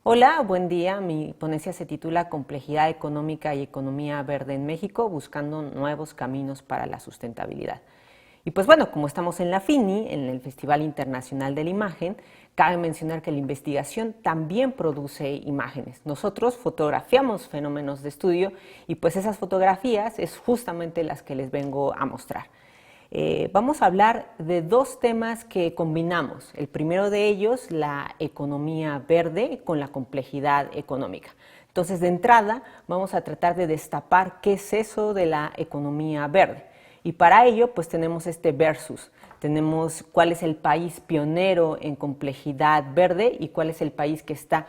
Hola, buen día. Mi ponencia se titula Complejidad económica y economía verde en México, buscando nuevos caminos para la sustentabilidad. Y pues bueno, como estamos en la FINI, en el Festival Internacional de la Imagen, cabe mencionar que la investigación también produce imágenes. Nosotros fotografiamos fenómenos de estudio y pues esas fotografías es justamente las que les vengo a mostrar. Vamos a hablar de dos temas que combinamos. El primero de ellos, la economía verde con la complejidad económica. Entonces, de entrada, vamos a tratar de destapar qué es eso de la economía verde. Y para ello, pues tenemos este versus. Tenemos cuál es el país pionero en complejidad verde y cuál es el país que está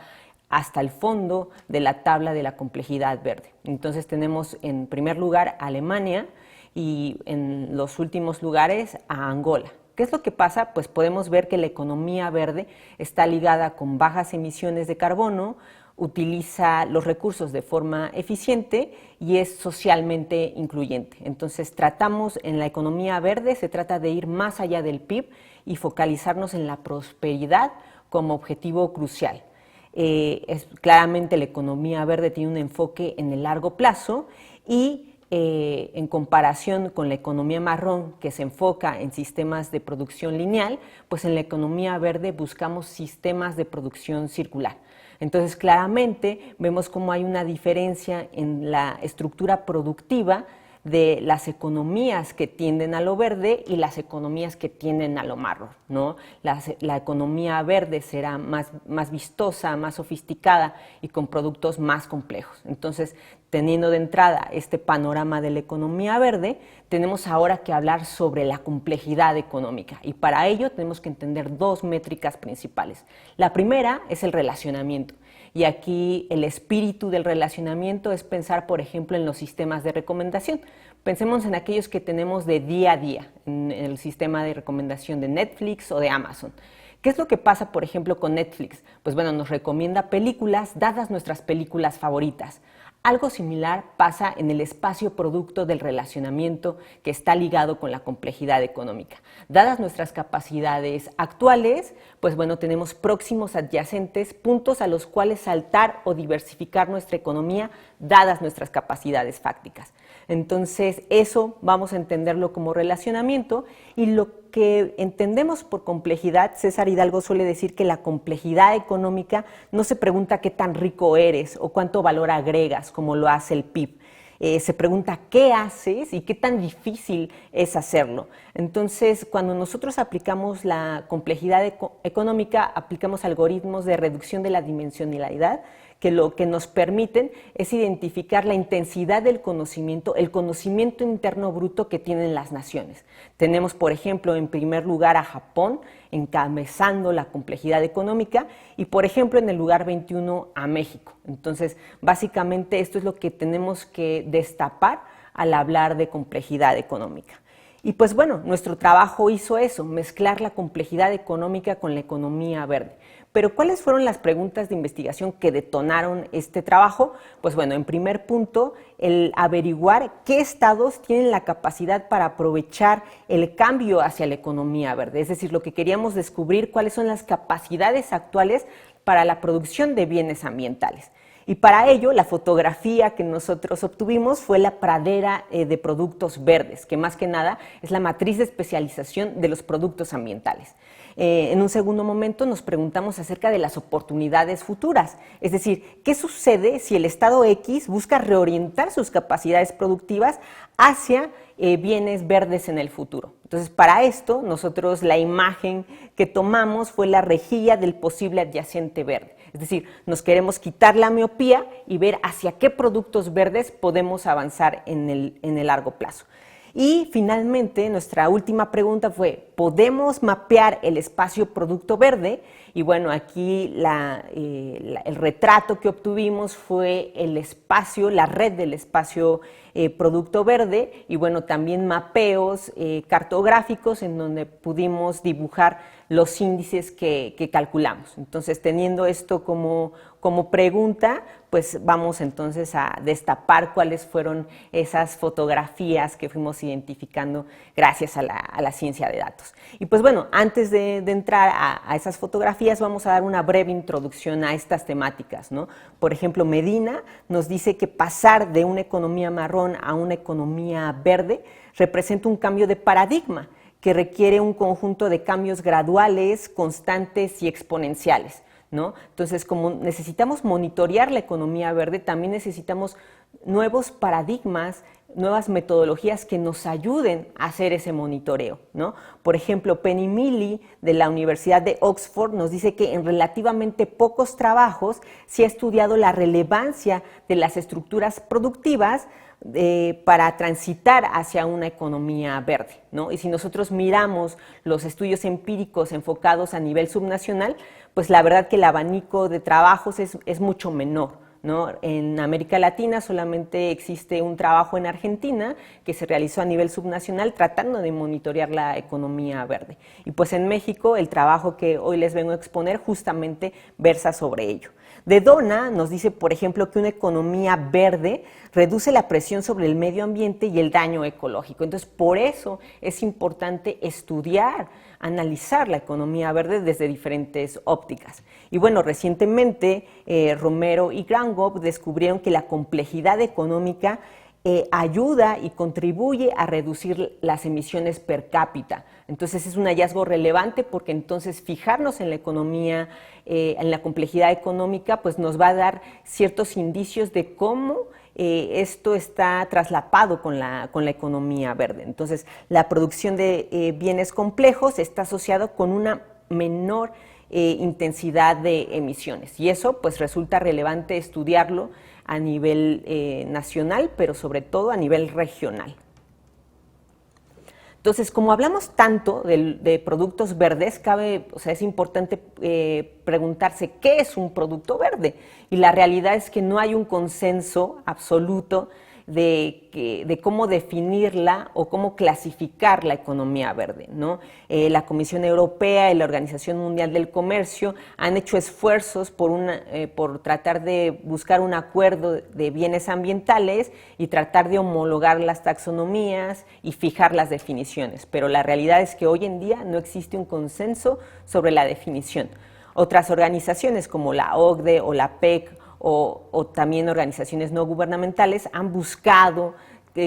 hasta el fondo de la tabla de la complejidad verde. Entonces tenemos en primer lugar Alemania y en los últimos lugares a Angola. ¿Qué es lo que pasa? Pues podemos ver que la economía verde está ligada con bajas emisiones de carbono, utiliza los recursos de forma eficiente y es socialmente incluyente. Entonces tratamos en la economía verde, se trata de ir más allá del PIB y focalizarnos en la prosperidad como objetivo crucial. Claramente la economía verde tiene un enfoque en el largo plazo y en comparación con la economía marrón, que se enfoca en sistemas de producción lineal, pues en la economía verde buscamos sistemas de producción circular. Entonces, claramente vemos cómo hay una diferencia en la estructura productiva de las economías que tienden a lo verde y las economías que tienden a lo marrón, ¿no? La economía verde será más vistosa, más sofisticada y con productos más complejos. Entonces, teniendo de entrada este panorama de la economía verde, tenemos ahora que hablar sobre la complejidad económica y para ello tenemos que entender dos métricas principales. La primera es el relacionamiento. Y aquí el espíritu del relacionamiento es pensar, por ejemplo, en los sistemas de recomendación. Pensemos en aquellos que tenemos de día a día, en el sistema de recomendación de Netflix o de Amazon. ¿Qué es lo que pasa, por ejemplo, con Netflix? Pues bueno, nos recomienda películas dadas nuestras películas favoritas. Algo similar pasa en el espacio producto del relacionamiento que está ligado con la complejidad económica. Dadas nuestras capacidades actuales, pues bueno, tenemos próximos adyacentes, puntos a los cuales saltar o diversificar nuestra economía, dadas nuestras capacidades fácticas. Entonces, eso vamos a entenderlo como relacionamiento y lo que entendemos por complejidad, César Hidalgo suele decir que la complejidad económica no se pregunta qué tan rico eres o cuánto valor agregas, como lo hace el PIB. Se pregunta qué haces y qué tan difícil es hacerlo. Entonces, cuando nosotros aplicamos la complejidad económica, aplicamos algoritmos de reducción de la dimensionalidad, que lo que nos permiten es identificar la intensidad del conocimiento, el conocimiento interno bruto que tienen las naciones. Tenemos, por ejemplo, en primer lugar a Japón, encabezando la complejidad económica, y por ejemplo en el lugar 21 a México. Entonces, básicamente esto es lo que tenemos que destapar al hablar de complejidad económica. Y pues bueno, nuestro trabajo hizo eso, mezclar la complejidad económica con la economía verde. Pero ¿cuáles fueron las preguntas de investigación que detonaron este trabajo? Pues bueno, en primer punto, el averiguar qué estados tienen la capacidad para aprovechar el cambio hacia la economía verde. Es decir, lo que queríamos descubrir, cuáles son las capacidades actuales para la producción de bienes ambientales. Y para ello, la fotografía que nosotros obtuvimos fue la pradera de productos verdes, que más que nada es la matriz de especialización de los productos ambientales. En un segundo momento nos preguntamos acerca de las oportunidades futuras, es decir, ¿qué sucede si el Estado X busca reorientar sus capacidades productivas hacia bienes verdes en el futuro? Entonces, para esto, nosotros la imagen que tomamos fue la rejilla del posible adyacente verde. Es decir, nos queremos quitar la miopía y ver hacia qué productos verdes podemos avanzar en el largo plazo. Y finalmente, nuestra última pregunta fue, ¿podemos mapear el espacio producto verde? Y bueno, aquí el retrato que obtuvimos fue el espacio, la red del espacio producto verde y bueno, también mapeos cartográficos en donde pudimos dibujar los índices que calculamos. Entonces, teniendo esto como pregunta, pues vamos entonces a destapar cuáles fueron esas fotografías que fuimos identificando gracias a la ciencia de datos. Y pues bueno, antes de entrar a esas fotografías, vamos a dar una breve introducción a estas temáticas, ¿no? Por ejemplo, Medina nos dice que pasar de una economía marrón a una economía verde representa un cambio de paradigma que requiere un conjunto de cambios graduales, constantes y exponenciales, ¿no? Entonces, como necesitamos monitorear la economía verde, también necesitamos nuevos paradigmas, nuevas metodologías que nos ayuden a hacer ese monitoreo, ¿no? Por ejemplo, Penny Milley de la Universidad de Oxford nos dice que en relativamente pocos trabajos se ha estudiado la relevancia de las estructuras productivas para transitar hacia una economía verde, ¿no? Y si nosotros miramos los estudios empíricos enfocados a nivel subnacional, pues la verdad que el abanico de trabajos es mucho menor, ¿no? En América Latina solamente existe un trabajo en Argentina que se realizó a nivel subnacional tratando de monitorear la economía verde. Y pues en México el trabajo que hoy les vengo a exponer justamente versa sobre ello. De Dona nos dice, por ejemplo, que una economía verde reduce la presión sobre el medio ambiente y el daño ecológico. Entonces, por eso es importante estudiar, analizar la economía verde desde diferentes ópticas. Y bueno, recientemente Romero y Grangov descubrieron que la complejidad económica ayuda y contribuye a reducir las emisiones per cápita. Entonces es un hallazgo relevante porque entonces fijarnos en la economía, en la complejidad económica, pues nos va a dar ciertos indicios de cómo esto está traslapado con la economía verde. Entonces la producción de bienes complejos está asociado con una menor intensidad de emisiones y eso pues resulta relevante estudiarlo a nivel nacional, pero sobre todo a nivel regional. Entonces, como hablamos tanto de productos verdes, es importante preguntarse qué es un producto verde. Y la realidad es que no hay un consenso absoluto de cómo definirla o cómo clasificar la economía verde, ¿no? La Comisión Europea y la Organización Mundial del Comercio han hecho esfuerzos por tratar de buscar un acuerdo de bienes ambientales y tratar de homologar las taxonomías y fijar las definiciones, pero la realidad es que hoy en día no existe un consenso sobre la definición. Otras organizaciones como la OCDE o la PEC o también organizaciones no gubernamentales han buscado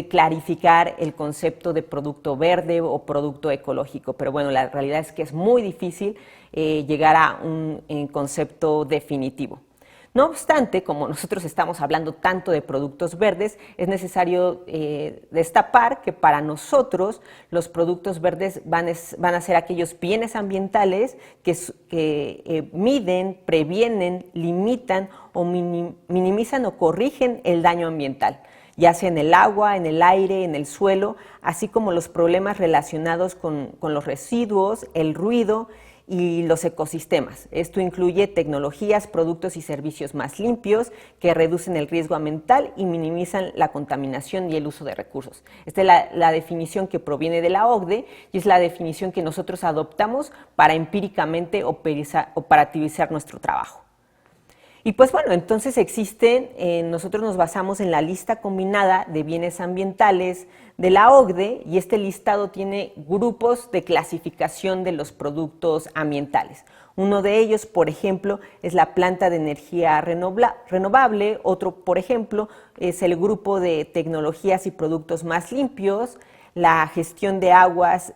clarificar el concepto de producto verde o producto ecológico, pero bueno, la realidad es que es muy difícil llegar a un concepto definitivo. No obstante, como nosotros estamos hablando tanto de productos verdes, es necesario destapar que para nosotros los productos verdes van a ser aquellos bienes ambientales que miden, previenen, limitan o minimizan o corrigen el daño ambiental, ya sea en el agua, en el aire, en el suelo, así como los problemas relacionados con los residuos, el ruido y los ecosistemas. Esto incluye tecnologías, productos y servicios más limpios que reducen el riesgo ambiental y minimizan la contaminación y el uso de recursos. Esta es la definición que proviene de la OCDE y es la definición que nosotros adoptamos para empíricamente operativizar nuestro trabajo. Y pues bueno, entonces nosotros nos basamos en la lista combinada de bienes ambientales de la OCDE y este listado tiene grupos de clasificación de los productos ambientales. Uno de ellos, por ejemplo, es la planta de energía renovable, otro, por ejemplo, es el grupo de tecnologías y productos más limpios, la gestión de aguas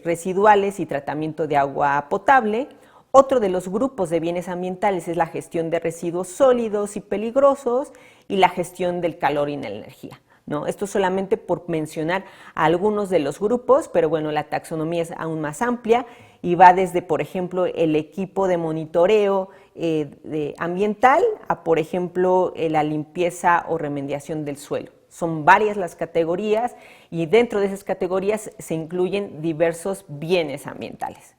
residuales y tratamiento de agua potable. Otro de los grupos de bienes ambientales es la gestión de residuos sólidos y peligrosos y la gestión del calor y la energía, ¿no? Esto solamente por mencionar algunos de los grupos, pero bueno, la taxonomía es aún más amplia y va desde, por ejemplo, el equipo de monitoreo ambiental a, por ejemplo, la limpieza o remediación del suelo. Son varias las categorías y dentro de esas categorías se incluyen diversos bienes ambientales.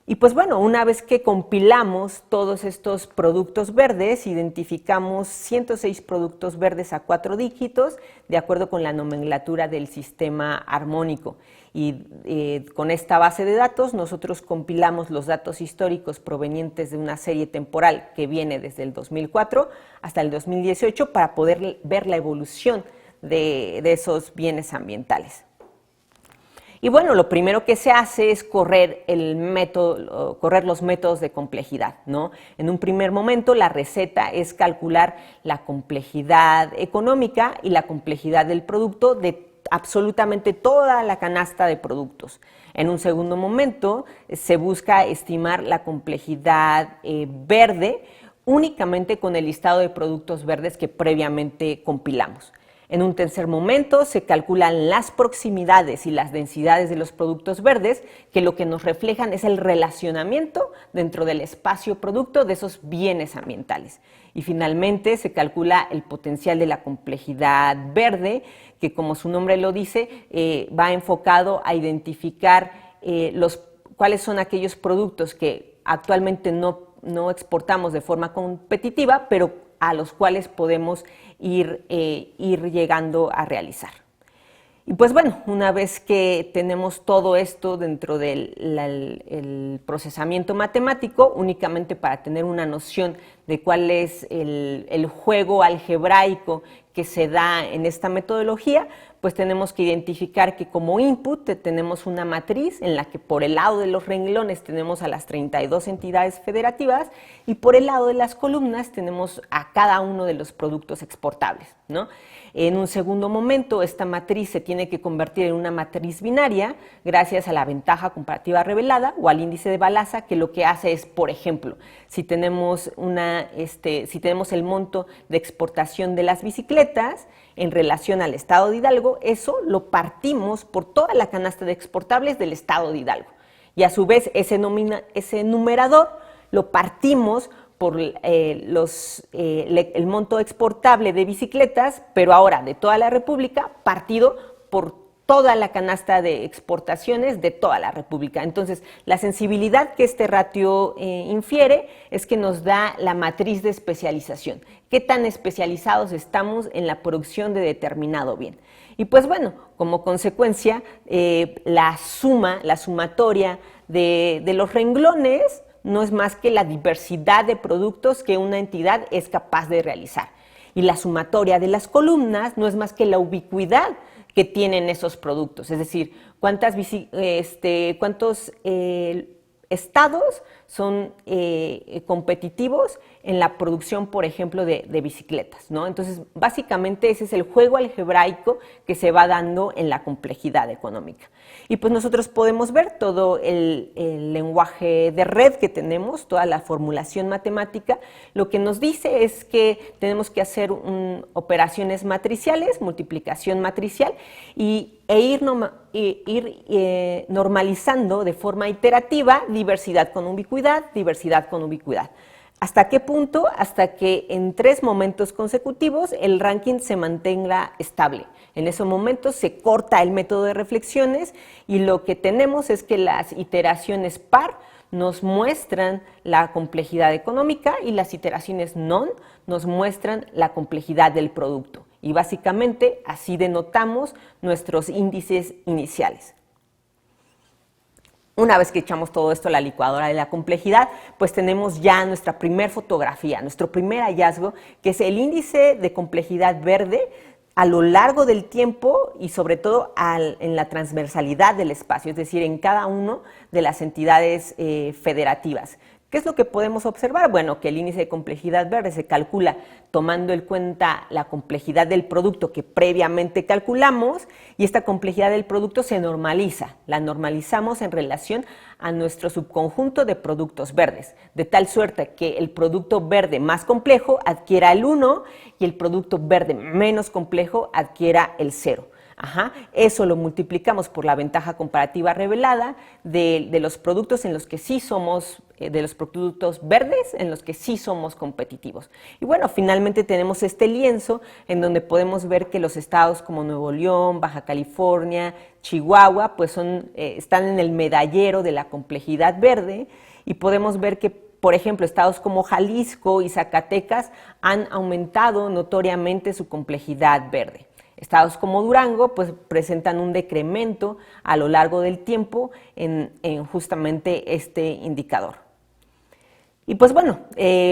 Y pues bueno, una vez que compilamos todos estos productos verdes, identificamos 106 productos verdes a 4 dígitos de acuerdo con la nomenclatura del sistema armónico. Y con esta base de datos nosotros compilamos los datos históricos provenientes de una serie temporal que viene desde el 2004 hasta el 2018 para poder ver la evolución de esos bienes ambientales. Y bueno, lo primero que se hace es correr los métodos de complejidad, ¿no? En un primer momento, la receta es calcular la complejidad económica y la complejidad del producto de absolutamente toda la canasta de productos. En un segundo momento, se busca estimar la complejidad verde únicamente con el listado de productos verdes que previamente compilamos. En un tercer momento se calculan las proximidades y las densidades de los productos verdes, que lo que nos reflejan es el relacionamiento dentro del espacio-producto de esos bienes ambientales. Y finalmente se calcula el potencial de la complejidad verde, que como su nombre lo dice, va enfocado a identificar cuáles son aquellos productos que actualmente no exportamos de forma competitiva, pero a los cuales podemos ir llegando a realizar. Y pues bueno, una vez que tenemos todo esto dentro del procesamiento matemático, únicamente para tener una noción de cuál es el juego algebraico que se da en esta metodología, pues tenemos que identificar que como input tenemos una matriz en la que por el lado de los renglones tenemos a las 32 entidades federativas y por el lado de las columnas tenemos a cada uno de los productos exportables, ¿no? En un segundo momento, esta matriz se tiene que convertir en una matriz binaria gracias a la ventaja comparativa revelada o al índice de Balassa, que lo que hace es, por ejemplo, si tenemos el monto de exportación de las bicicletas en relación al estado de Hidalgo, eso lo partimos por toda la canasta de exportables del estado de Hidalgo. Y a su vez ese numerador lo partimos por el monto exportable de bicicletas, pero ahora de toda la República, partido por toda la canasta de exportaciones de toda la República. Entonces, la sensibilidad que este ratio infiere es que nos da la matriz de especialización. ¿Qué tan especializados estamos en la producción de determinado bien? Y pues bueno, como consecuencia, la sumatoria de los renglones no es más que la diversidad de productos que una entidad es capaz de realizar. Y la sumatoria de las columnas no es más que la ubicuidad que tienen esos productos, es decir, cuántos estados son competitivos en la producción, por ejemplo, de bicicletas, ¿no? Entonces, básicamente ese es el juego algebraico que se va dando en la complejidad económica. Y pues nosotros podemos ver todo el lenguaje de red que tenemos, toda la formulación matemática. Lo que nos dice es que tenemos que hacer operaciones matriciales, multiplicación matricial, e ir normalizando de forma iterativa diversidad con ubicuidad, diversidad con ubicuidad. ¿Hasta qué punto? Hasta que en 3 momentos consecutivos el ranking se mantenga estable. En esos momentos se corta el método de reflexiones y lo que tenemos es que las iteraciones par nos muestran la complejidad económica y las iteraciones non nos muestran la complejidad del producto. Y básicamente así denotamos nuestros índices iniciales. Una vez que echamos todo esto a la licuadora de la complejidad, pues tenemos ya nuestra primer fotografía, nuestro primer hallazgo, que es el índice de complejidad verde a lo largo del tiempo y sobre todo en la transversalidad del espacio, es decir, en cada una de las entidades federativas. ¿Qué es lo que podemos observar? Bueno, que el índice de complejidad verde se calcula tomando en cuenta la complejidad del producto que previamente calculamos y esta complejidad del producto se normaliza. La normalizamos en relación a nuestro subconjunto de productos verdes, de tal suerte que el producto verde más complejo adquiera el 1 y el producto verde menos complejo adquiera el 0. Ajá, eso lo multiplicamos por la ventaja comparativa revelada de los productos en los que sí somos, de los productos verdes en los que sí somos competitivos. Y bueno, finalmente tenemos este lienzo en donde podemos ver que los estados como Nuevo León, Baja California, Chihuahua, pues están en el medallero de la complejidad verde, y podemos ver que, por ejemplo, estados como Jalisco y Zacatecas han aumentado notoriamente su complejidad verde. Estados como Durango pues presentan un decremento a lo largo del tiempo en justamente este indicador. Y pues bueno,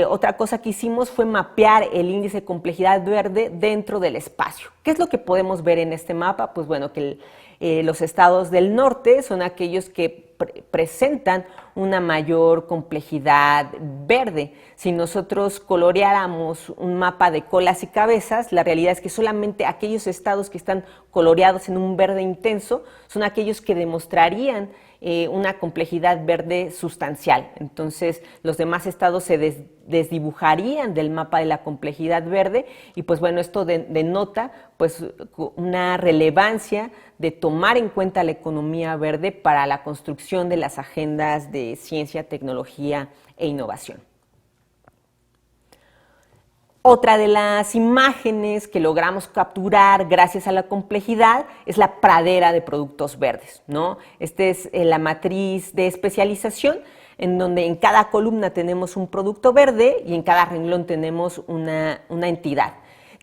otra cosa que hicimos fue mapear el índice de complejidad verde dentro del espacio. ¿Qué es lo que podemos ver en este mapa? Pues bueno, que los estados del norte son aquellos que presentan una mayor complejidad verde. Si nosotros coloreáramos un mapa de colas y cabezas, la realidad es que solamente aquellos estados que están coloreados en un verde intenso son aquellos que demostrarían una complejidad verde sustancial. Entonces, los demás estados se desdibujarían del mapa de la complejidad verde, y pues bueno, esto denota pues una relevancia de tomar en cuenta la economía verde para la construcción de las agendas de ciencia, tecnología e innovación. Otra de las imágenes que logramos capturar gracias a la complejidad es la pradera de productos verdes, ¿no? Esta es la matriz de especialización, en donde en cada columna tenemos un producto verde y en cada renglón tenemos una entidad.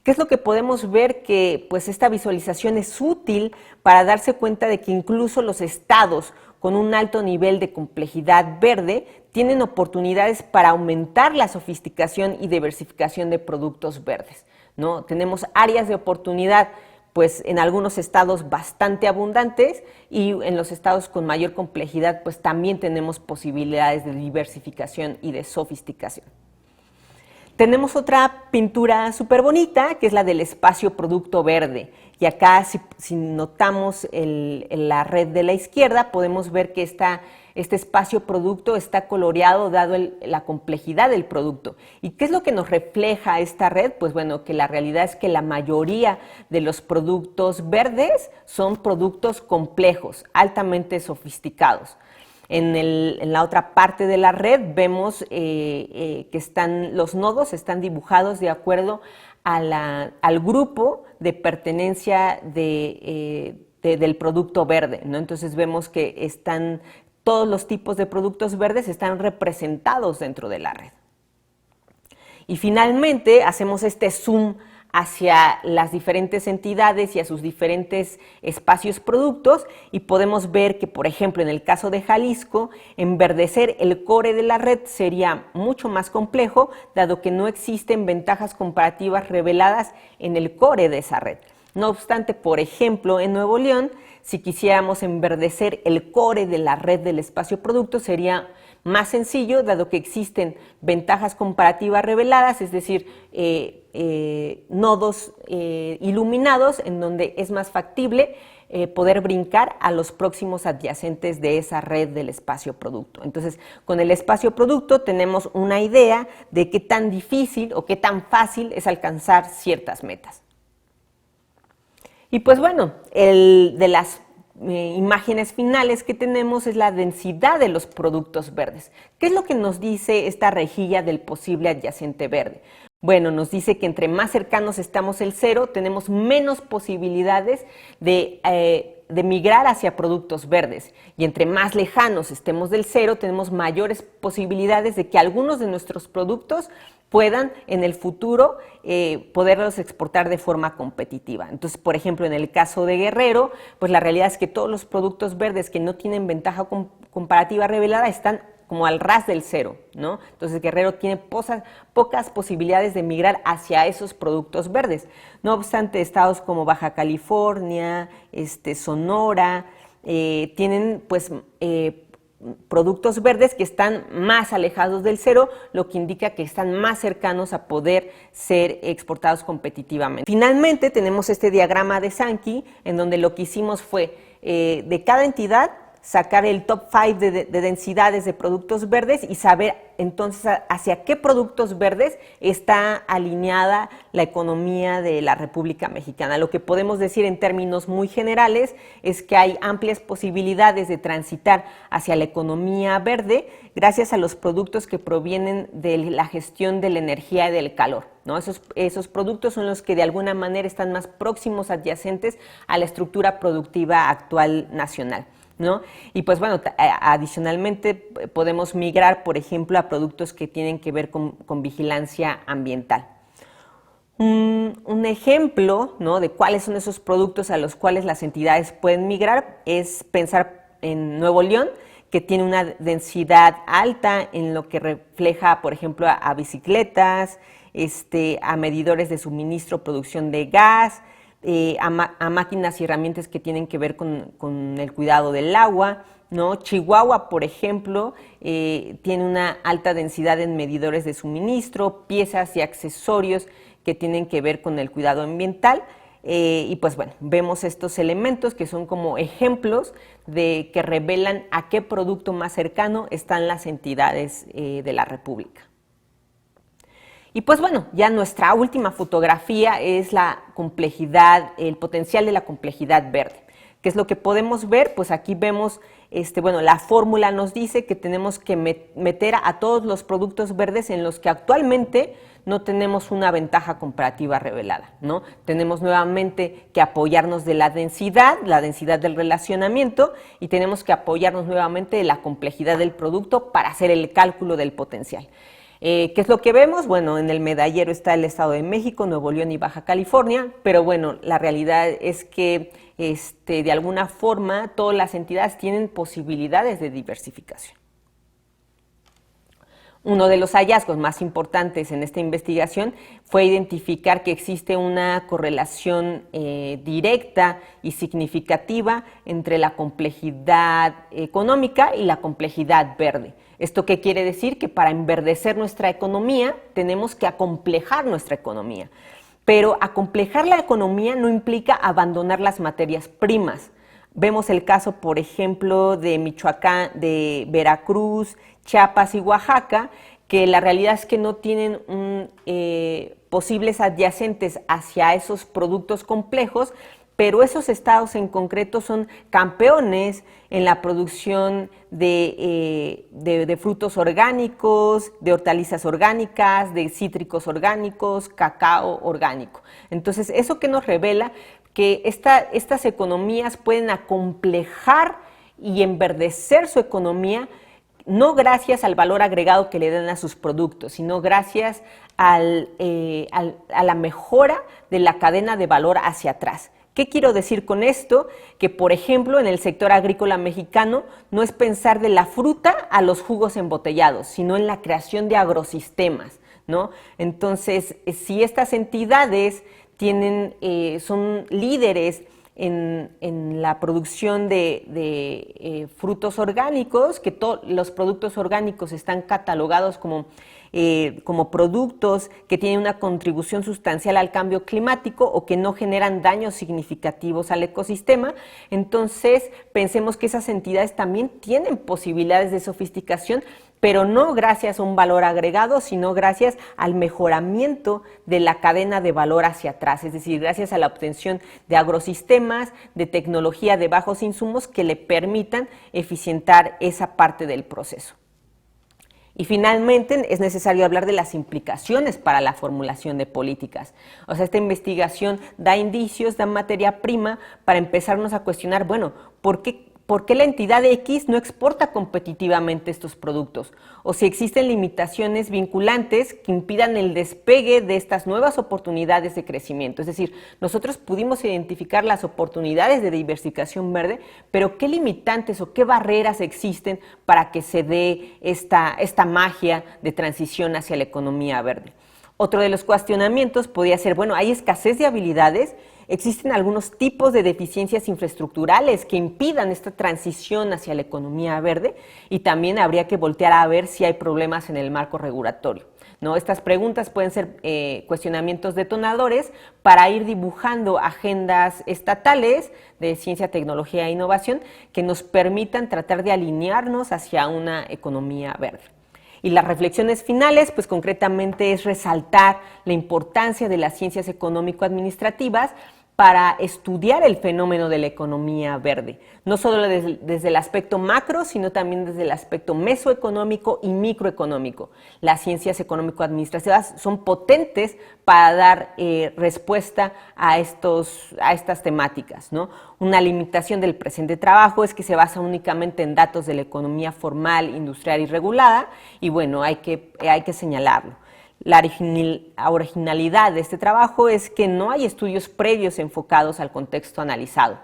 ¿Qué es lo que podemos ver? Que pues esta visualización es útil para darse cuenta de que incluso los estados con un alto nivel de complejidad verde tienen oportunidades para aumentar la sofisticación y diversificación de productos verdes, ¿no? Tenemos áreas de oportunidad pues en algunos estados bastante abundantes, y en los estados con mayor complejidad pues también tenemos posibilidades de diversificación y de sofisticación. Tenemos otra pintura súper bonita, que es la del espacio producto verde. Y acá, si notamos la red de la izquierda, podemos ver que este espacio producto está coloreado dado la complejidad del producto. ¿Y qué es lo que nos refleja esta red? Pues bueno, que la realidad es que la mayoría de los productos verdes son productos complejos, altamente sofisticados. En la otra parte de la red vemos que los nodos están dibujados de acuerdo al grupo de pertenencia del producto verde, ¿no? Entonces vemos que todos los tipos de productos verdes están representados dentro de la red. Y finalmente hacemos este zoom hacia las diferentes entidades y a sus diferentes espacios productos, y podemos ver que, por ejemplo, en el caso de Jalisco, enverdecer el core de la red sería mucho más complejo, dado que no existen ventajas comparativas reveladas en el core de esa red. No obstante, por ejemplo, en Nuevo León, si quisiéramos enverdecer el core de la red del espacio producto, sería más sencillo, dado que existen ventajas comparativas reveladas, es decir, nodos iluminados en donde es más factible poder brincar a los próximos adyacentes de esa red del espacio producto. Entonces, con el espacio producto tenemos una idea de qué tan difícil o qué tan fácil es alcanzar ciertas metas. Y pues bueno, de las imágenes finales que tenemos es la densidad de los productos verdes. ¿Qué es lo que nos dice esta rejilla del posible adyacente verde? Bueno, nos dice que entre más cercanos estamos al cero, tenemos menos posibilidades de migrar hacia productos verdes, y entre más lejanos estemos del cero, tenemos mayores posibilidades de que algunos de nuestros productos puedan en el futuro poderlos exportar de forma competitiva. Entonces, por ejemplo, en el caso de Guerrero, pues la realidad es que todos los productos verdes que no tienen ventaja comparativa revelada están como al ras del cero, ¿no? Entonces Guerrero tiene pocas posibilidades de migrar hacia esos productos verdes. No obstante, estados como Baja California, Sonora, tienen pues productos verdes que están más alejados del cero, lo que indica que están más cercanos a poder ser exportados competitivamente. Finalmente tenemos este diagrama de Sankey, en donde lo que hicimos fue, de cada entidad sacar el top 5 de densidades de productos verdes y saber entonces hacia qué productos verdes está alineada la economía de la República Mexicana. Lo que podemos decir en términos muy generales es que hay amplias posibilidades de transitar hacia la economía verde gracias a los productos que provienen de la gestión de la energía y del calor, ¿no? Esos productos son los que de alguna manera están más próximos, adyacentes a la estructura productiva actual nacional, ¿no? Y pues bueno, adicionalmente podemos migrar, por ejemplo, a productos que tienen que ver con vigilancia ambiental. Un ejemplo, ¿no?, de cuáles son esos productos a los cuales las entidades pueden migrar es pensar en Nuevo León, que tiene una densidad alta en lo que refleja, por ejemplo, a bicicletas, a medidores de suministro, producción de gas, a máquinas y herramientas que tienen que ver con el cuidado del agua, ¿no? Chihuahua, por ejemplo, tiene una alta densidad en medidores de suministro, piezas y accesorios que tienen que ver con el cuidado ambiental. Y pues bueno, vemos estos elementos que son como ejemplos de que revelan a qué producto más cercano están las entidades de la República. Y pues bueno, ya nuestra última fotografía es la complejidad, el potencial de la complejidad verde. ¿Qué es lo que podemos ver? Pues aquí vemos, bueno, la fórmula nos dice que tenemos que meter a todos los productos verdes en los que actualmente no tenemos una ventaja comparativa revelada, ¿no? Tenemos nuevamente que apoyarnos de la densidad del relacionamiento, y tenemos que apoyarnos nuevamente de la complejidad del producto para hacer el cálculo del potencial. ¿Qué es lo que vemos? Bueno, en el medallero está el Estado de México, Nuevo León y Baja California, pero bueno, la realidad es que de alguna forma todas las entidades tienen posibilidades de diversificación. Uno de los hallazgos más importantes en esta investigación fue identificar que existe una correlación directa y significativa entre la complejidad económica y la complejidad verde. ¿Esto qué quiere decir? Que para enverdecer nuestra economía tenemos que acomplejar nuestra economía. Pero acomplejar la economía no implica abandonar las materias primas. Vemos el caso, por ejemplo, de Michoacán, de Veracruz, Chiapas y Oaxaca, que la realidad es que no tienen posibles adyacentes hacia esos productos complejos, pero esos estados en concreto son campeones en la producción de frutos orgánicos, de hortalizas orgánicas, de cítricos orgánicos, cacao orgánico. Entonces, ¿eso qué nos revela? Que estas economías pueden acomplejar y enverdecer su economía, no gracias al valor agregado que le dan a sus productos, sino gracias a la mejora de la cadena de valor hacia atrás. ¿Qué quiero decir con esto? Que, por ejemplo, en el sector agrícola mexicano no es pensar de la fruta a los jugos embotellados, sino en la creación de agrosistemas, ¿no? Entonces, si estas entidades son líderes en la producción de frutos orgánicos, que los productos orgánicos están catalogados como productos que tienen una contribución sustancial al cambio climático o que no generan daños significativos al ecosistema, entonces pensemos que esas entidades también tienen posibilidades de sofisticación, pero no gracias a un valor agregado, sino gracias al mejoramiento de la cadena de valor hacia atrás, es decir, gracias a la obtención de agrosistemas, de tecnología de bajos insumos que le permitan eficientar esa parte del proceso. Y finalmente es necesario hablar de las implicaciones para la formulación de políticas. O sea, esta investigación da indicios, da materia prima para empezarnos a cuestionar, bueno, ¿por qué la entidad X no exporta competitivamente estos productos? O si existen limitaciones vinculantes que impidan el despegue de estas nuevas oportunidades de crecimiento. Es decir, nosotros pudimos identificar las oportunidades de diversificación verde, pero ¿qué limitantes o qué barreras existen para que se dé esta magia de transición hacia la economía verde? Otro de los cuestionamientos podría ser, bueno, ¿hay escasez de habilidades? ¿Existen algunos tipos de deficiencias infraestructurales que impidan esta transición hacia la economía verde? Y también habría que voltear a ver si hay problemas en el marco regulatorio, ¿no? Estas preguntas pueden ser cuestionamientos detonadores para ir dibujando agendas estatales de ciencia, tecnología e innovación que nos permitan tratar de alinearnos hacia una economía verde. Y las reflexiones finales, pues concretamente es resaltar la importancia de las ciencias económico-administrativas para estudiar el fenómeno de la economía verde, no solo desde el aspecto macro, sino también desde el aspecto mesoeconómico y microeconómico. Las ciencias económico-administrativas son potentes para dar respuesta a estas temáticas, ¿no? Una limitación del presente trabajo es que se basa únicamente en datos de la economía formal, industrial y regulada, y bueno, hay que señalarlo. La originalidad de este trabajo es que no hay estudios previos enfocados al contexto analizado.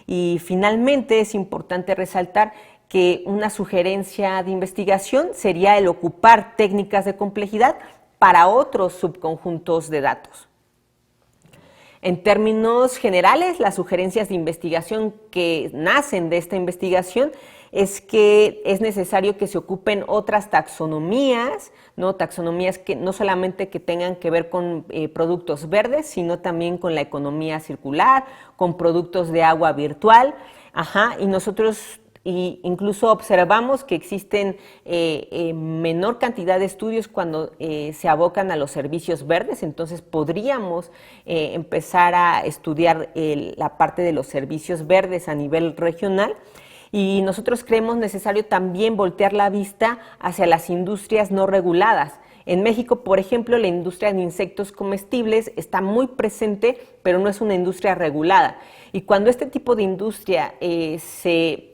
Y finalmente es importante resaltar que una sugerencia de investigación sería el ocupar técnicas de complejidad para otros subconjuntos de datos. En términos generales, las sugerencias de investigación que nacen de esta investigación es que es necesario que se ocupen otras taxonomías, ¿no? Taxonomías que no solamente que tengan que ver con productos verdes, sino también con la economía circular, con productos de agua virtual, y nosotros incluso observamos que existen menor cantidad de estudios cuando se abocan a los servicios verdes, entonces podríamos empezar a estudiar la parte de los servicios verdes a nivel regional. Y nosotros creemos necesario también voltear la vista hacia las industrias no reguladas. En México, por ejemplo, la industria de insectos comestibles está muy presente, pero no es una industria regulada. Y cuando este tipo de industria se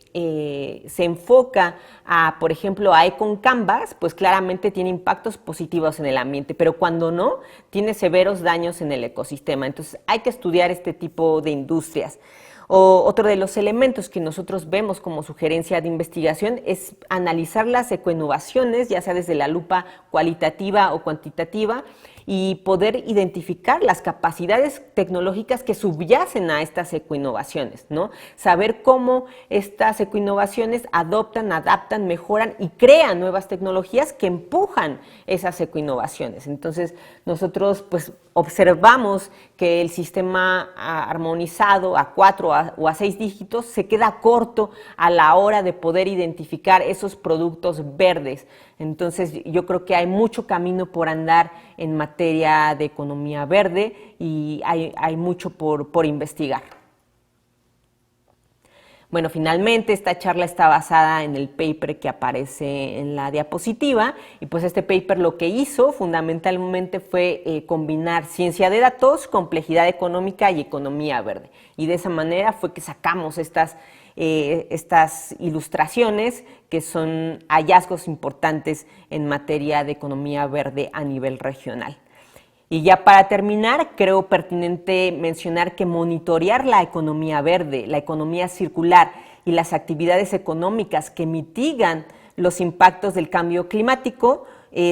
enfoca a, por ejemplo, a Econcanvas, pues claramente tiene impactos positivos en el ambiente, pero cuando no, tiene severos daños en el ecosistema. Entonces hay que estudiar este tipo de industrias. Otro de los elementos que nosotros vemos como sugerencia de investigación es analizar las ecoinnovaciones, ya sea desde la lupa cualitativa o cuantitativa, y poder identificar las capacidades tecnológicas que subyacen a estas ecoinnovaciones, ¿no? Saber cómo estas ecoinnovaciones adoptan, adaptan, mejoran y crean nuevas tecnologías que empujan esas ecoinnovaciones. Entonces, nosotros pues observamos que el sistema armonizado a 4 o a 6 dígitos se queda corto a la hora de poder identificar esos productos verdes. Entonces, yo creo que hay mucho camino por andar en materia de economía verde y hay mucho por investigar. Bueno, finalmente esta charla está basada en el paper que aparece en la diapositiva y pues este paper lo que hizo fundamentalmente fue combinar ciencia de datos, complejidad económica y economía verde. Y de esa manera fue que sacamos estas ilustraciones que son hallazgos importantes en materia de economía verde a nivel regional. Y ya para terminar, creo pertinente mencionar que monitorear la economía verde, la economía circular y las actividades económicas que mitigan los impactos del cambio climático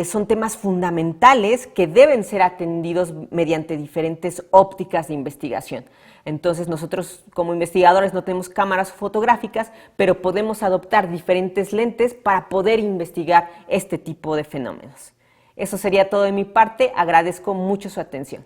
son temas fundamentales que deben ser atendidos mediante diferentes ópticas de investigación. Entonces nosotros como investigadores no tenemos cámaras fotográficas, pero podemos adoptar diferentes lentes para poder investigar este tipo de fenómenos. Eso sería todo de mi parte. Agradezco mucho su atención.